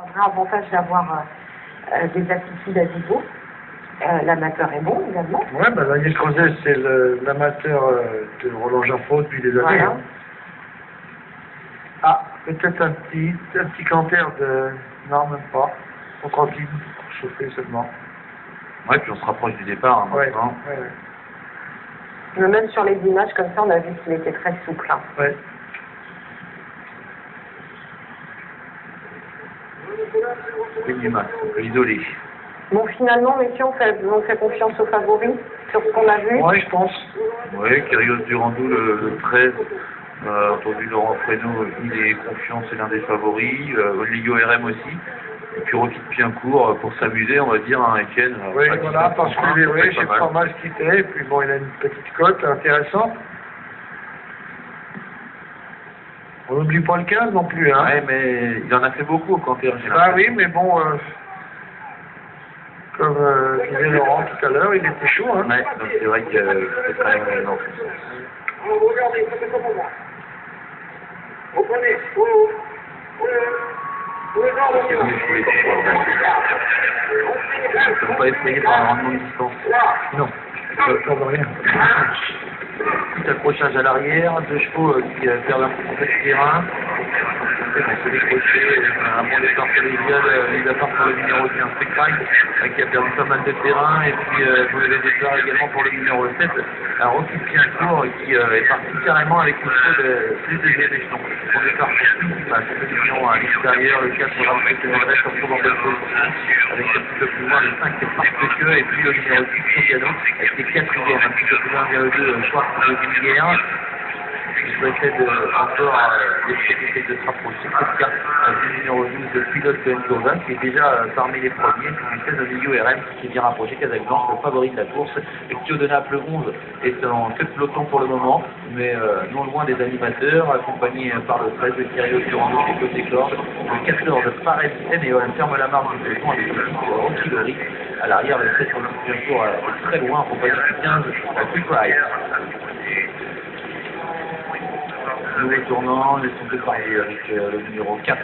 Un vrai avantage d'avoir des aptitudes à niveau. L'amateur est bon également. Ouais, bah Daniel Crozet, c'est l'amateur de Roland Jaffot depuis des années. Voilà. Hein. Ah, peut-être un petit canter de... Non, même pas. On tranquille, chauffer seulement. Ouais, puis on se rapproche du départ, hein, Ouais, maintenant. ouais. Mais même sur les images comme ça, on a vu qu'il était très souple. Hein. Ouais. Queen du Mas, on peut l'isoler. Bon, finalement, messieurs, on fait confiance aux favoris sur ce qu'on a vu. Ouais, je pense. Ouais, Kyrgios Durandou, le 13. Entendu Laurent Fresneau, il est confiant, c'est l'un des favoris. Ligo RM aussi. Et puis Rocky de Piencourt, pour s'amuser, on va dire, un Etienne. Oui, voilà, parce que je sais pas mal ce qu'il fait. Et puis bon, il a une petite cote intéressante. On n'oublie pas le 15 non plus, hein. Ouais, mais il en a fait beaucoup au canter. Bah oui, mais bon, comme disait Laurent tout à l'heure, il était chaud, hein. Ouais, donc c'est vrai que c'est quand même dans ce sens. Regardez, ça fait comme moi. Vous prenez, Je ne peux pas essayer par un rendement de distance. Non, ça ne change rien. Petit accrochage à l'arrière, deux chevaux qui perdent un peu de terrain. Et on s'est décroché, un bon départ collégial, mis à part pour le numéro 15, Spectrail, qui a perdu pas mal de terrain. Et puis mauvais départ également pour le numéro 7, un Rocky de Piencourt qui est parti carrément avec le chevaux de plus deuxième échelon. Bon départ pour le numéro 1 à l'extérieur, le 4 pour Raphaël Temerlet, se retrouve en bonne position, avec un petit peu plus loin le 5 qui est Parce-que, et puis le numéro 6, Sogano, qui est quatrième, un petit peu plus loin, numéro 2, Schwartz de Villiers. Je vais essayer encore d'essayer de se rapprocher. C'est le cas du numéro 12 de Pilote de Nkovan, qui est déjà parmi les premiers, puis du 16 de Ligo RM qui s'est bien rapproché, Casablanca, le favori de la course. Et Kyo de Naples 11 est en queue de peloton pour le moment, mais non loin des animateurs, accompagné par le 13 de Kyrgios Durandou qui est côté corde. Le 14 de Fares Eneol ferme la marque du peloton avec le 10 de Rocky Lori. À l'arrière, le 7 sur le Piencourt est très loin, accompagné du 15 à Quickrise. Nouveau tournant, laissons déparler avec le numéro 4,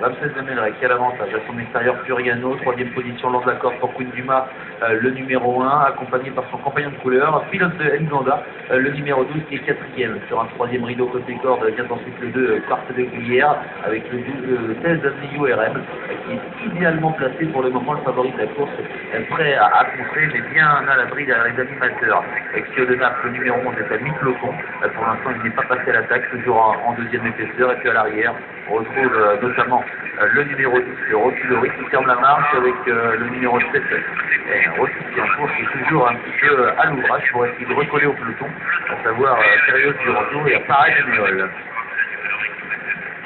Ramsès Demelray qui a l'avantage à son extérieur Furiano, troisième position lors de la corde pour Queen Dumas, le numéro 1, accompagné par son compagnon de couleur, Pilote de Nganda, le numéro 12 qui est quatrième. Sur un troisième rideau côté corde vient ensuite le 2, Quarte de Glière, avec le 16 Ligo RM, qui est idéalement placé pour le moment, le favori de la course, prêt à contrer, mais bien à l'abri derrière les animateurs. Kyo de Naples, le numéro 11 est à mi-peloton, pour l'instant il n'est pas passé à l'attaque, toujours en deuxième épaisseur, et puis à l'arrière, on retrouve notamment le numéro 10, le Rocky Lori, qui ferme la marche avec le numéro 7, Rocky Piencourt, qui est toujours un petit peu à l'ouvrage pour essayer de recoller au peloton, à savoir Kyrgios Durandou et Fares Eneol.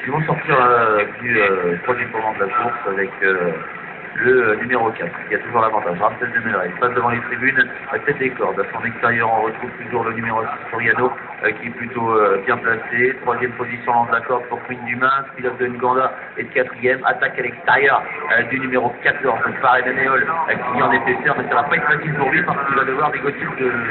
Ils vont sortir du troisième tournant de la course avec le numéro 4, qui a toujours l'avantage. Ramsès Demelray passe devant les tribunes, à tête des cordes. À son extérieur, on retrouve toujours le numéro 6, Soriano, qui est plutôt bien placé. Troisième position lance la corde pour Queen Dumas. Pilote de Nganda est quatrième. Attaque à l'extérieur du numéro 14, Fares Eneol, qui vient en épaisseur, mais ça va pas être facile pour lui parce qu'il va devoir négocier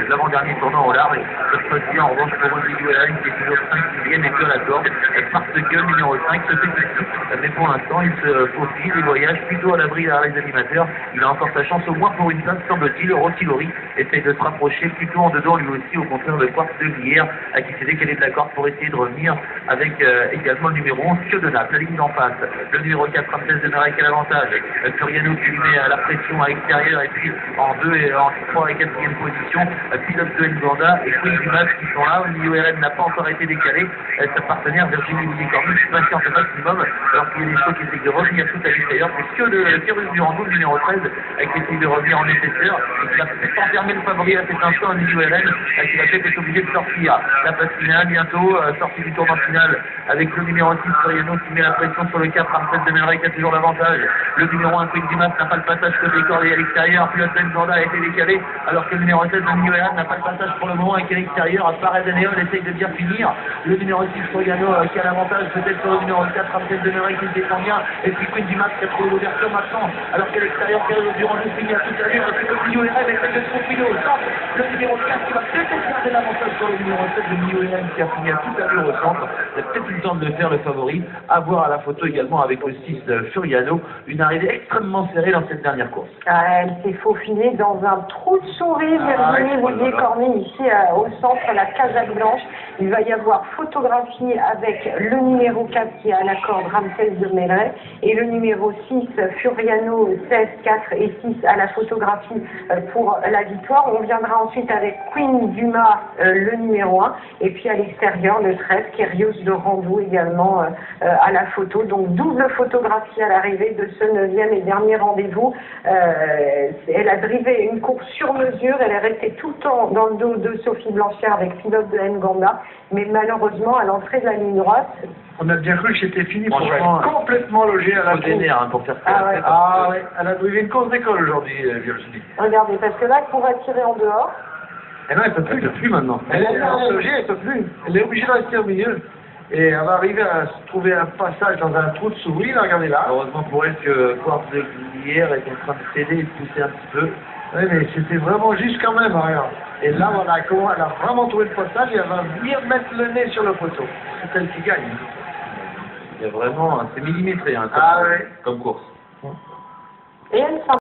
l'avant-dernier tournant au large. Ça se passe bien en revanche pour Rodrigo Alain, qui est toujours 5e et que la corde, parce que le numéro 5 se fait petit. Mais pour l'instant, il se faufile et voyage plutôt à l'abri derrière les animateurs. Il a encore sa chance au moins pour une place, semble-t-il. Rocky Lori essaye de se rapprocher plutôt en dedans lui aussi, au contraire de Quarte de Glière, qui s'est décalé de la corde pour essayer de revenir avec également le numéro 11, Kyo de Naples, la ligne d'en face. Le numéro 4, Ramsès Demelray qui a l'avantage. Furiano qui lui met la pression à l'extérieur, et puis en 2 et en 3 et 4e position, Pilote de Nganda et Queen Dumas qui sont là. Le milieu RM n'a pas encore été décalé. Sa partenaire Virginie Willy-Cornu patiente au maximum, alors qu'il y a des chevaux qui essayent de revenir tout à l'extérieur. C'est que de Kyrgios Durandou, le numéro 13, qui essaye de revenir en épaisseur et qui va peut-être enfermer le favori à cet instant, le milieu RM, qui va peut-être être obligé de sortir. La passe finale bientôt, sortie du tournant final avec le numéro 6, Soriano, qui met la pression sur le 4, Ramsès Demelray qui a toujours l'avantage. Le numéro 1, Queen Dumas, n'a pas le passage côté corde et à l'extérieur. Pilote de Nganda a été décalé, alors que le numéro 16, le milieu RM, n'a pas le passage pour le moment et qui est à l'extérieur. Fares Eneol essaye de bien finir. Le numéro 6, Soriano, qui a l'avantage peut-être sur le numéro 4, Ramsès Demelray qui se défend bien. Et puis Queen Dumas qui a trouvé l'ouverture maintenant alors qu'à l'extérieur, Carlos Durand nous finit à toute allure, avec le milieu RM, avec le Trofino au centre, le numéro 4 qui va peut-être garder l'avantage sur le numéro 7, le milieu RM qui a fini à toute allure au centre. Il a peut-être eu le temps de le faire, le favori. À voir à la photo également avec le 6 Furiano, une arrivée extrêmement serrée dans cette dernière course. Ah, elle s'est faufilée dans un trou de souris, Virginie Vouillier-Corny, ici au centre, à la Casaque Blanche. Il va y avoir photographie avec le numéro 4 qui est à la corde, Ramsès de Maigret, et le numéro 6, Furiano, 16, 4 et 6 à la photographie pour la victoire. On viendra ensuite avec Queen Dumas, le numéro 1, et puis à l'extérieur, le 13, Kerios de Randou également à la photo. Donc double photographie à l'arrivée de ce 9e et dernier rendez-vous. Elle a drivé une course sur mesure, elle est restée tout le temps dans le dos de Sophie Blanchard avec pilote de Nganda, mais malheureusement à l'entrée de la ligne droite. On a bien cru que c'était fini pour Franchement, être complètement logé à la Faut des course. nerfs hein, pour faire ça. Ah ouais. Ah ouais, elle a drivé une course d'école aujourd'hui, Virginie. Regardez, parce que là, pour tirer en dehors, Et non, elle peut plus maintenant. Elle est logée, elle peut plus. Elle est obligée de rester au milieu. Et elle va arriver à se trouver un passage dans un trou de souris, là, regardez là. Heureusement pour elle que Quartz de hier est en train de céder et de pousser un petit peu. Oui, mais c'était vraiment juste quand même, regarde. Et là, voilà, elle a vraiment trouvé le passage et elle va venir mettre le nez sur le poteau. C'est elle qui gagne. Il y a vraiment, c'est millimétré hein, Ah ouais. comme course. et elle s'en